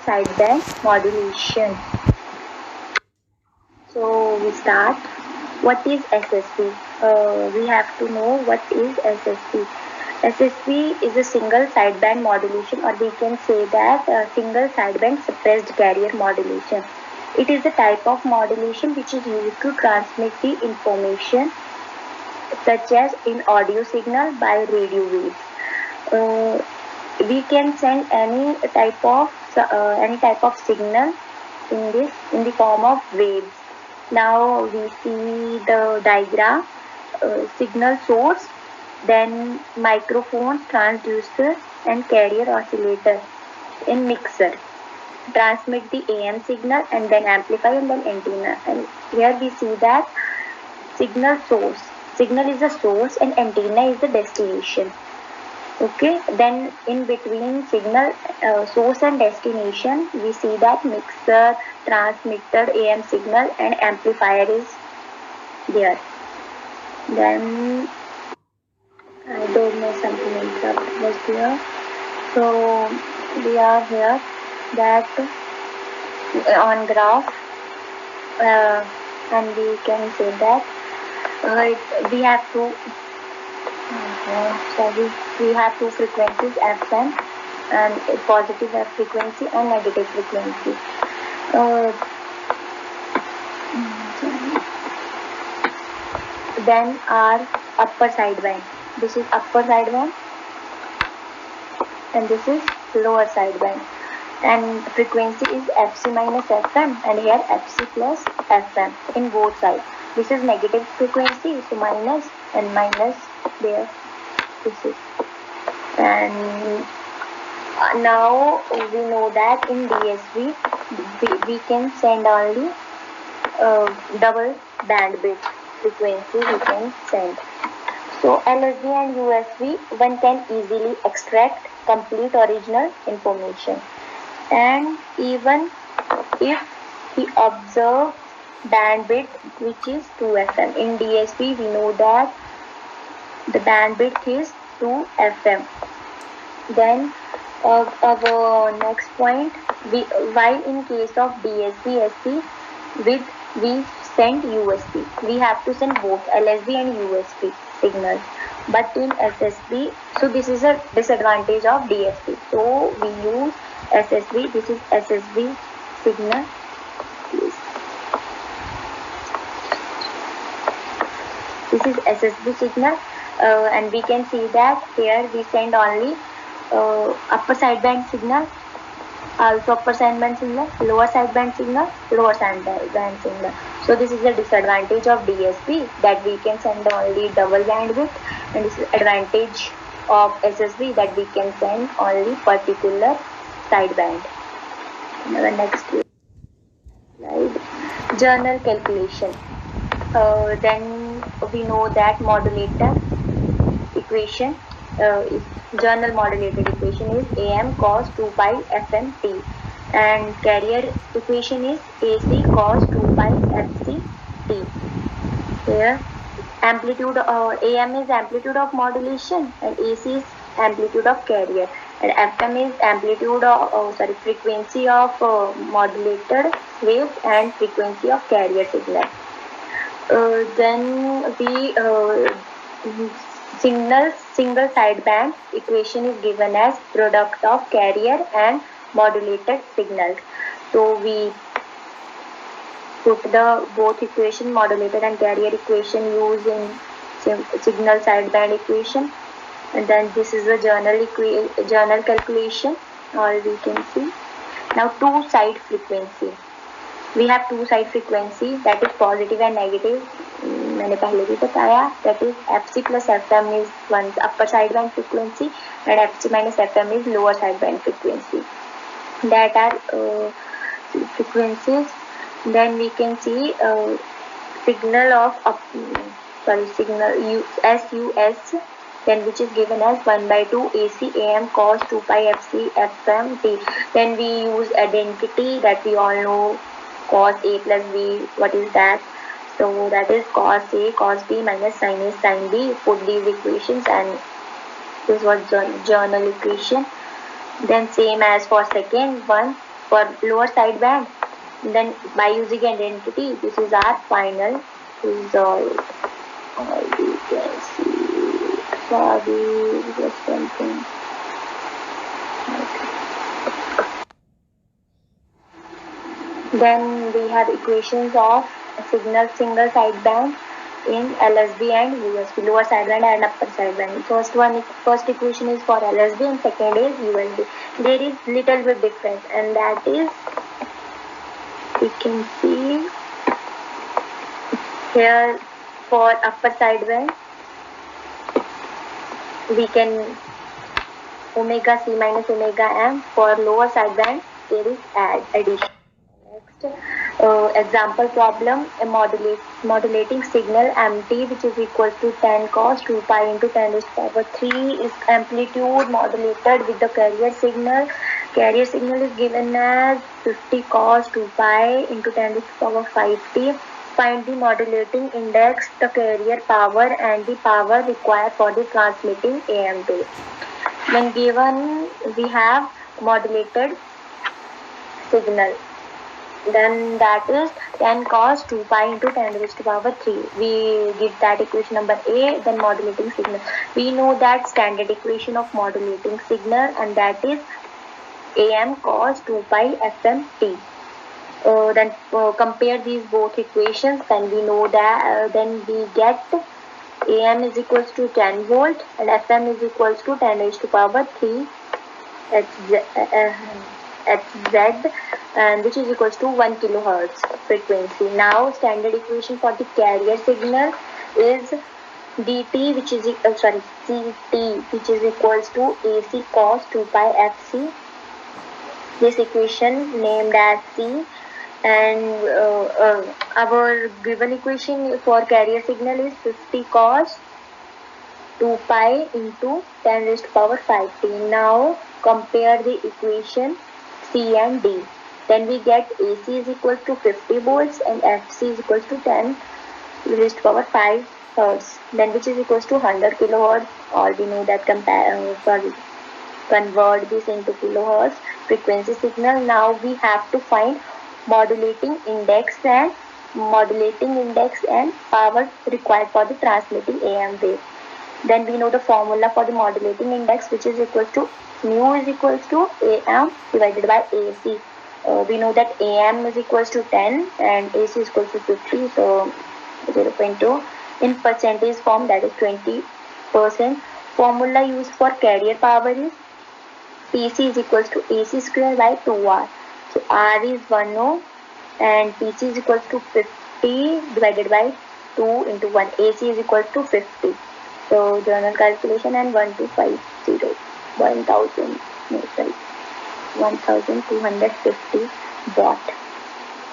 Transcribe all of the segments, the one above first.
sideband modulation. So we start. What is SSB? We have to know what is SSB. SSB is a single sideband modulation, or we can say that single sideband suppressed carrier modulation. It is a type of modulation which is used to transmit the information such as in audio signal by radio waves. We can send any type of signal in the form of waves. Now we see the diagram. Signal source, then microphone, transducer and carrier oscillator in mixer transmit the AM signal and then amplify and then antenna. And here we see that signal is the source and antenna is the destination. Okay, then in between signal source and destination, we see that mixer, transmitted AM signal and amplifier is there. Then I don't know, something interrupt was there. So we are here that on graph and we can say that we have two frequencies, FM and a positive F frequency and negative frequency. Then our upper sideband. This is upper sideband and this is lower sideband. And frequency is FC minus FM and here FC plus FM in both sides. This is negative frequency, so minus and minus there. This is. And now we know that in DSP we can send only double bandwidth frequency we can send. So LSB and USB, one can easily extract complete original information. And even if we observe bandwidth which is 2 FM. In DSP we know that the bandwidth is 2 FM. Then our next point, while in case of DSP SP we send USB. We have to send both LSB and USB signals. But in SSB, so this is a disadvantage of DSP. So we use SSB. This is SSB signal. This is SSB signal, and we can see that here we send only upper sideband signal, also upper sideband signal, lower sideband signal, lower sideband signal. So this is the disadvantage of DSP, that we can send only double bandwidth, and this is advantage of SSB, that we can send only particular sideband. Our next slide, journal calculation. Then we know that modulator equation is journal modulated equation is AM cos 2 pi FM T, and carrier equation is AC cos 2 pi FC T. Here amplitude AM is amplitude of modulation and AC is amplitude of carrier, and FM is amplitude of frequency of modulated waves and frequency of carrier signal. Then the single sideband equation is given as product of carrier and modulated signals. So we put the both equation, modulated and carrier equation, used in signal sideband equation, and then this is the journal calculation. All we can see. Now two side frequency. We have two side frequency, that is positive and negative. मैंने पहले भी बताया, that is FC plus FM is one upper sideband frequency and FC minus FM is lower sideband frequency. That are frequencies. Then we can see signal of signal SUS, then which is given as 1/2 AC AM cos 2 pi FC FM T. Then we use identity, that we all know cos A plus B. What is that? So that is cos A cos B minus sin A sin B. Put these equations and this was journal equation. Then same as for second one, for lower sideband. Then by using identity, this is our final result. We can see. Sorry, just something. Then we have equations of signal single sideband in LSB and USB, lower sideband and upper sideband. First equation is for LSB and second is USB. There is little bit difference, and that is, we can see here for upper sideband we can omega C minus omega M. For lower sideband there is addition. Next, example problem, a modulating signal MT, which is equal to 10 cos 2 pi into 10 raised to power 3 is amplitude modulated with the carrier signal. Carrier signal is given as 50 cos 2 pi into 10 raised to power 5t. Find the modulating index, the carrier power and the power required for the transmitting AM wave. When given we have modulated signal, then that is 10 cos 2 pi into 10 raised to power 3. We give that equation number A. Then modulating signal, we know that standard equation of modulating signal, and that is AM cos 2 pi FM t. Then compare these both equations, then we know that then we get AM is equals to 10 volt and FM is equals to 10 raised to power 3 Hz, and which is equals to 1 kilohertz frequency. Now standard equation for the carrier signal is dt, which is CT, which is equals to AC cos 2 pi FC. This equation named as C, and our given equation for carrier signal is 50 cos 2 pi into 10 raised to power 5t. Now compare the equation C and D. Then we get AC is equal to 50 volts and FC is equal to 10 raised to power 5 hertz, then which is equals to 100 kilohertz. Or we know that convert this into kilohertz frequency signal. Now we have to find modulating index and power required for the transmitting AM wave. Then we know the formula for the modulating index, which is equal to mu is equals to AM divided by AC. We know that AM is equals to 10 and AC is equals to 50, so 0.2 in percentage form, that is 20%. Formula used for carrier power is PC is equals to AC square by 2R. So R is 1 ohm and PC is equals to 50 divided by 2 into 1. AC is equals to 50. So journal calculation, and 1250 1250 watt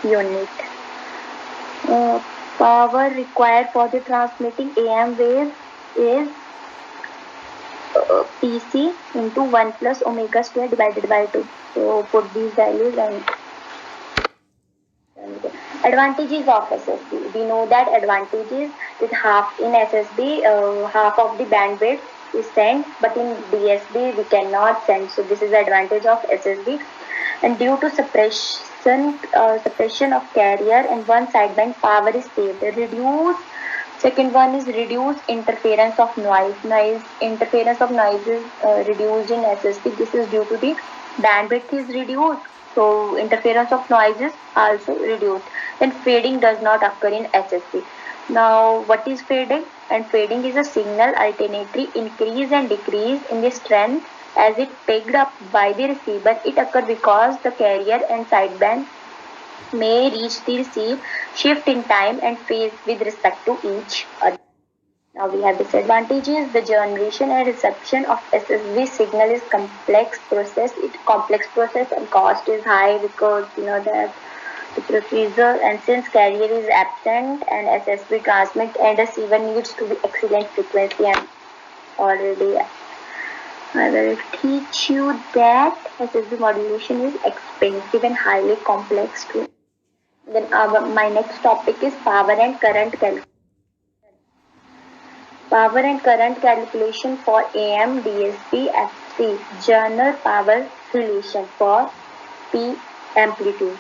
unit. Power required for the transmitting AM wave is PC into 1 plus omega square divided by 2. So put these values and advantages of SSB. We know that advantages is half in SSB, half of the bandwidth is sent, but in DSB we cannot send. So this is the advantage of SSB. And due to suppression of carrier and one sideband, power is saved. Second one is reduced interference of noise. Interference of noise is reduced in SSB. This is due to the bandwidth is reduced, so interference of noise is also reduced. Then fading does not occur in SSB. Now what is fading? And fading is a signal alternately increase and decrease in the strength as it picked up by the receiver. It occurs because the carrier and sideband may reach the receive shift in time and phase with respect to each other. Now we have disadvantages. The generation and reception of SSB signal is complex process. And cost is high because you know that the procedure, and since carrier is absent and SSB transmit and receiver needs to be excellent frequency, and already I will teach you that SSB modulation is expensive and highly complex too. Then my next topic is power and current calculation. Power and current calculation for AM, DSP, FC. Journal power relation for P amplitude.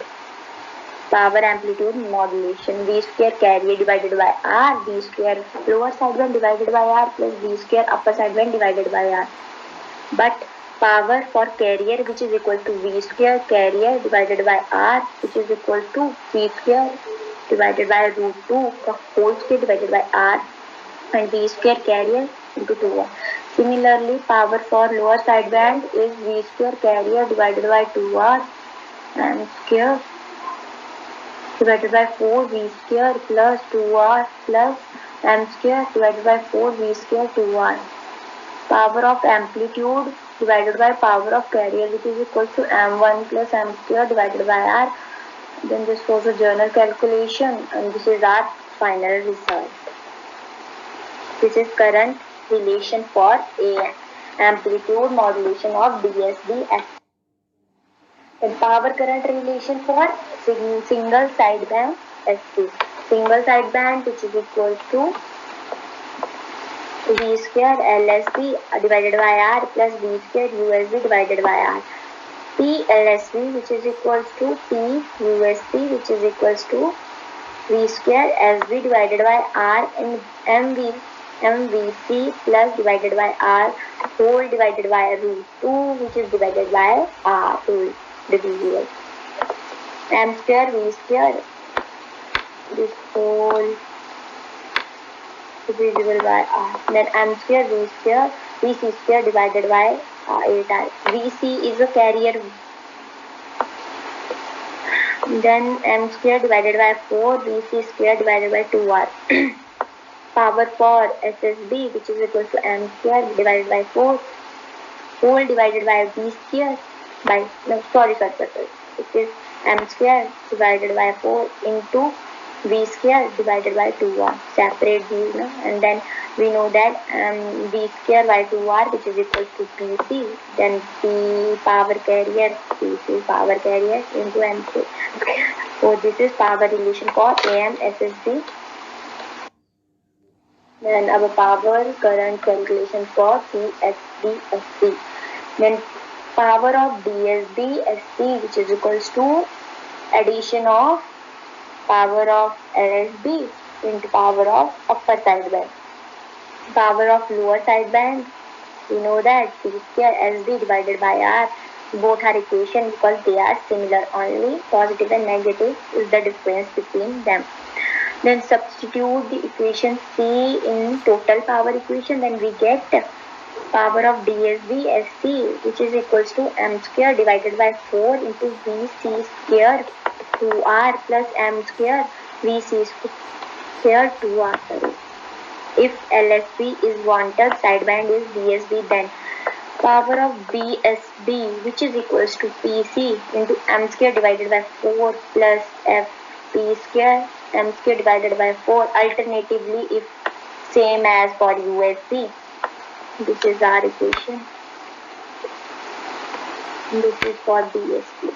Power amplitude modulation. V square carrier divided by R. V square lower sideband divided by R plus V square upper sideband divided by R. But power for carrier, which is equal to V square carrier divided by R, which is equal to V square divided by root 2 whole square divided by R, and V square carrier into 2R. Similarly, power for lower sideband is V square carrier divided by 2R and square divided by 4 V square plus 2R plus M square divided by 4 V square 2R. Power of amplitude divided by power of carrier, which is equal to M1 plus M square divided by R. Then this was a journal calculation, and this is our final result. This is current relation for AM, amplitude modulation of DSB. And power current relation for single sideband ST. Single sideband, which is equal to V square LSB divided by R plus V square USB divided by R. P LSB, which is equal to P USB, which is equals to V square SB divided by R, and MVC plus divided by R whole divided by root 2, which is divided by R whole divisible. M square V square, this whole divisible by R. Then M square V square VC square divided by 8R. VC is a carrier. Then M square divided by 4 VC square divided by 2R. Power for SSB, which is equal to M square divided by 4 whole divided by V square by it is M square divided by 4 into V square divided by 2R. Separate these, no? And then we know that V square by 2R, which is equal to PC. Then P power carrier, PC power carrier into M square. So this is power relation for AM SSB. Then our power current calculation for CSB SC. Then power of DSB SC, which is equals to addition of power of LSB into power of upper sideband. Power of lower sideband, we know that P square SB divided by R. Both are equation because they are similar, only positive and negative is the difference between them. Then substitute the equation C in total power equation, then we get power of DSB SC, which is equals to M square divided by 4 into VC square 2R plus M square VC square 2R. If LSB is wanted, sideband is DSB, then power of BSB, which is equals to PC into M square divided by 4 plus FP square M square divided by 4. Alternatively, if same as for USB, this is our equation. This is for DSB.